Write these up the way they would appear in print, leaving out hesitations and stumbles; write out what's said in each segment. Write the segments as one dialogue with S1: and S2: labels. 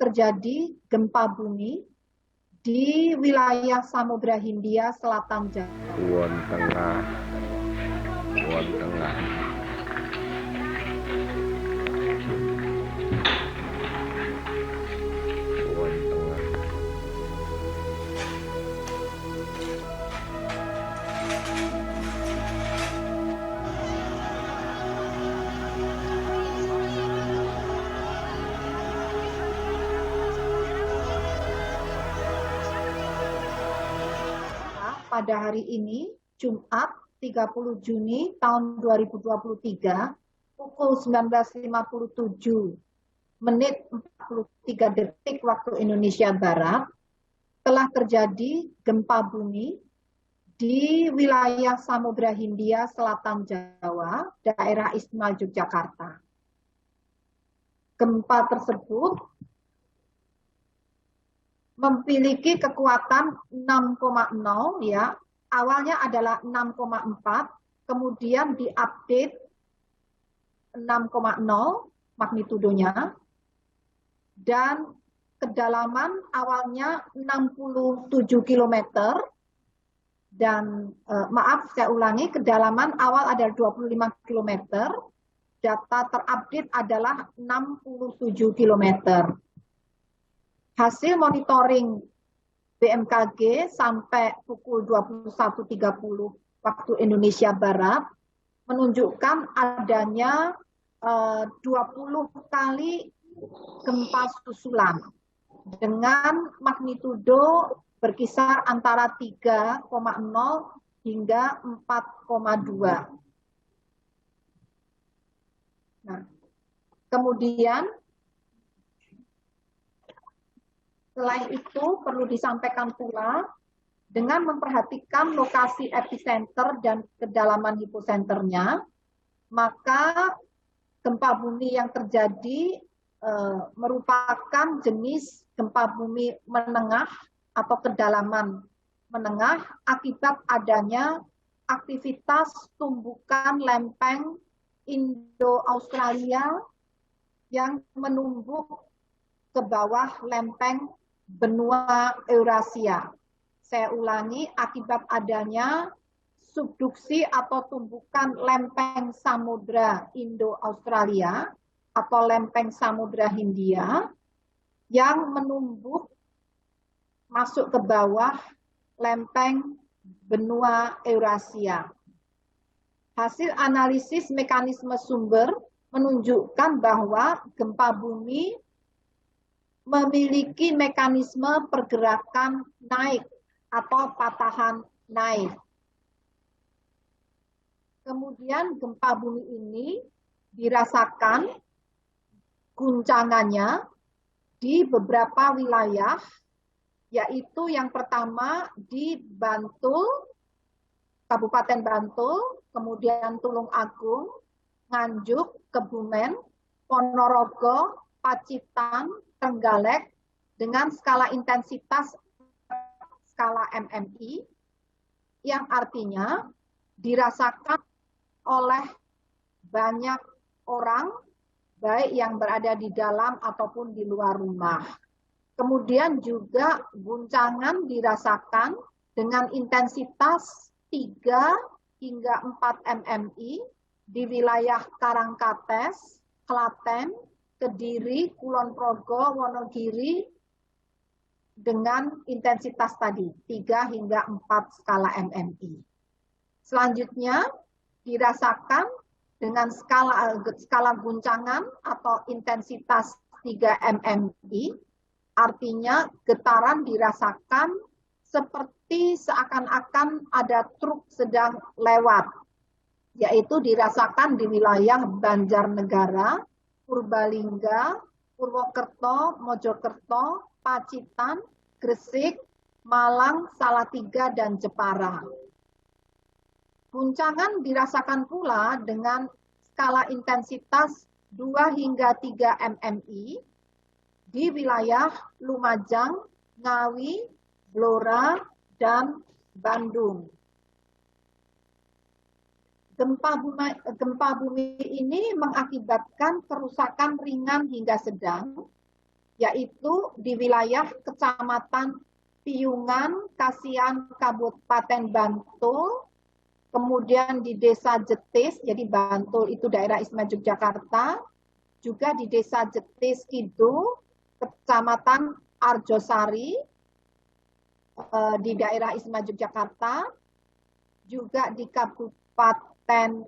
S1: terjadi gempa bumi di wilayah Samudra Hindia Selatan Jawa.
S2: Kulon Tengah. Kulon Tengah. Kulon Tengah.
S1: Pada hari ini, Jumat 30 Juni tahun 2023, pukul 19.57 menit 43 detik waktu Indonesia Barat, telah terjadi gempa bumi di wilayah Samudra Hindia Selatan Jawa, daerah Istimewa Yogyakarta. Gempa tersebut memiliki kekuatan 6,0 ya. Awalnya adalah 6,4, kemudian diupdate 6,0 magnitudonya, dan kedalaman awalnya 67 km, dan maaf saya ulangi, kedalaman awal ada 25 km, data terupdate adalah 67 km. Hasil monitoring BMKG sampai pukul 21.30 waktu Indonesia Barat menunjukkan adanya 20 kali gempa susulan dengan magnitudo berkisar antara 3,0 hingga 4,2. Nah, kemudian selain itu perlu disampaikan pula, dengan memperhatikan lokasi epicenter dan kedalaman hiposenternya, maka gempa bumi yang terjadi merupakan jenis gempa bumi menengah atau kedalaman menengah akibat adanya aktivitas tumbukan lempeng Indo-Australia yang menumbuk ke bawah lempeng benua Eurasia. Saya ulangi, akibat adanya subduksi atau tumbukan lempeng samudra Indo-Australia atau lempeng samudra Hindia yang menumbuk masuk ke bawah lempeng benua Eurasia. Hasil analisis mekanisme sumber menunjukkan bahwa gempa bumi memiliki mekanisme pergerakan naik atau patahan naik. Kemudian gempa bumi ini dirasakan guncangannya di beberapa wilayah, yaitu yang pertama di Bantul, Kabupaten Bantul, kemudian Tulung Agung, Nganjuk, Kebumen, Ponorogo, Pacitan, Trenggalek dengan skala intensitas skala MMI yang artinya dirasakan oleh banyak orang baik yang berada di dalam ataupun di luar rumah. Kemudian juga guncangan dirasakan dengan intensitas 3 hingga 4 MMI di wilayah Karangkates, Klaten, Kediri, Kulon Progo, Wonogiri dengan intensitas tadi 3 hingga 4 skala MMI. Selanjutnya dirasakan dengan skala guncangan atau intensitas 3 MMI, artinya getaran dirasakan seperti seakan-akan ada truk sedang lewat, yaitu dirasakan di wilayah Banjarnegara, Purbalingga, Purwokerto, Mojokerto, Pacitan, Gresik, Malang, Salatiga, dan Jepara. Guncangan dirasakan pula dengan skala intensitas 2 hingga 3 MMI di wilayah Lumajang, Ngawi, Blora, dan Bandung. Gempa bumi ini mengakibatkan kerusakan ringan hingga sedang yaitu di wilayah Kecamatan Piyungan, Kasihan, Kabupaten Bantul, kemudian di Desa Jetis, jadi Bantul itu daerah Istimewa Yogyakarta, juga di Desa Jetis Kidul, Kecamatan Arjosari, di daerah Istimewa Yogyakarta, juga di Kabupaten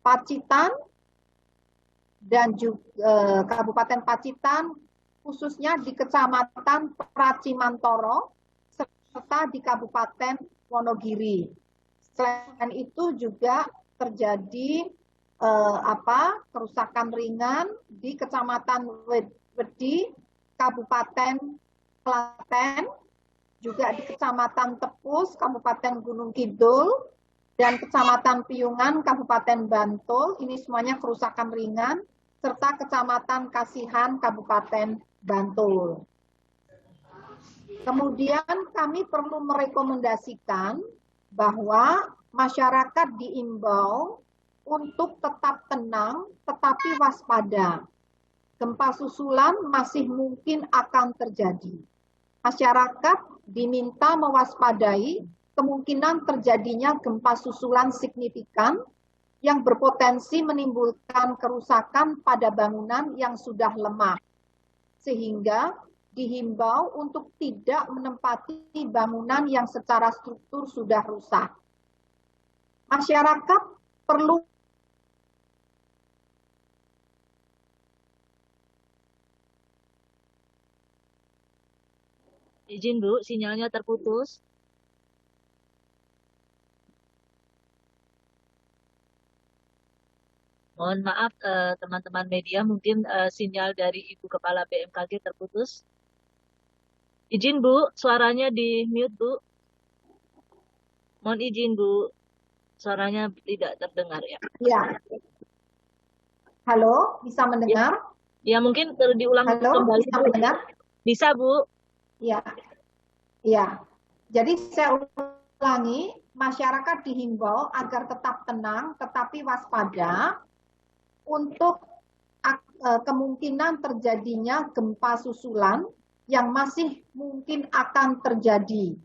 S1: Pacitan, dan juga Kabupaten Pacitan, khususnya di Kecamatan Pracimantoro, serta di Kabupaten Wonogiri. Selain itu juga terjadi kerusakan ringan di Kecamatan Wedi, Kabupaten Klaten, juga di Kecamatan Tepus, Kabupaten Gunung Kidul, dan Kecamatan Piyungan, Kabupaten Bantul. Ini semuanya kerusakan ringan, serta Kecamatan Kasihan, Kabupaten Bantul. Kemudian kami perlu merekomendasikan bahwa masyarakat diimbau untuk tetap tenang tetapi waspada. Gempa susulan masih mungkin akan terjadi. Masyarakat diminta mewaspadai kemungkinan terjadinya gempa susulan signifikan yang berpotensi menimbulkan kerusakan pada bangunan yang sudah lemah. Sehingga dihimbau untuk tidak menempati bangunan yang secara struktur sudah rusak. Masyarakat perlu
S3: izin Bu, sinyalnya terputus. Mohon maaf teman-teman media, mungkin sinyal dari Ibu Kepala BMKG terputus. Izin Bu, suaranya di mute Bu. Mohon izin Bu, suaranya tidak terdengar ya.
S1: Ya. Halo, bisa mendengar?
S3: Ya mungkin perlu diulang kembali.
S1: Bisa mendengar?
S3: Bisa Bu.
S1: Ya. Ya. Jadi saya ulangi, masyarakat dihimbau agar tetap tenang tetapi waspada untuk kemungkinan terjadinya gempa susulan yang masih mungkin akan terjadi.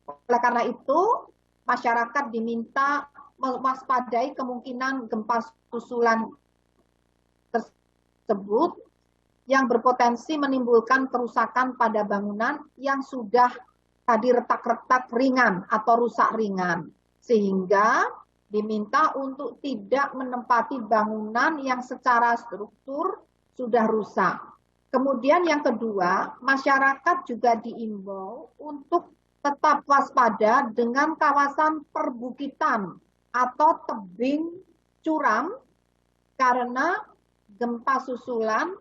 S1: Oleh karena itu, masyarakat diminta mewaspadai kemungkinan gempa susulan tersebut yang berpotensi menimbulkan kerusakan pada bangunan yang sudah tadi retak-retak ringan atau rusak ringan. Sehingga diminta untuk tidak menempati bangunan yang secara struktur sudah rusak. Kemudian yang kedua, masyarakat juga diimbau untuk tetap waspada dengan kawasan perbukitan atau tebing curam karena gempa susulan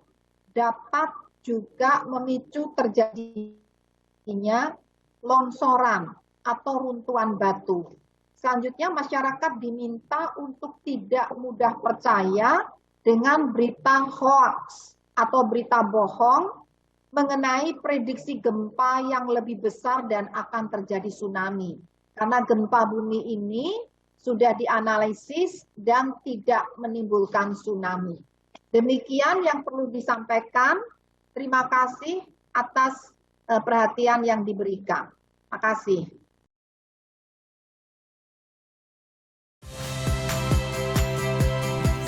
S1: dapat juga memicu terjadinya longsoran atau runtuhan batu. Selanjutnya masyarakat diminta untuk tidak mudah percaya dengan berita hoax atau berita bohong mengenai prediksi gempa yang lebih besar dan akan terjadi tsunami. Karena gempa bumi ini sudah dianalisis dan tidak menimbulkan tsunami. Demikian yang perlu disampaikan. Terima kasih atas perhatian yang diberikan. Terima kasih.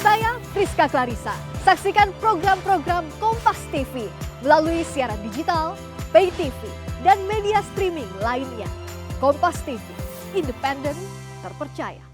S4: Saya Friska Clarissa. Saksikan program-program Kompas TV melalui siaran digital, pay TV, dan media streaming lainnya. Kompas TV, independen, terpercaya.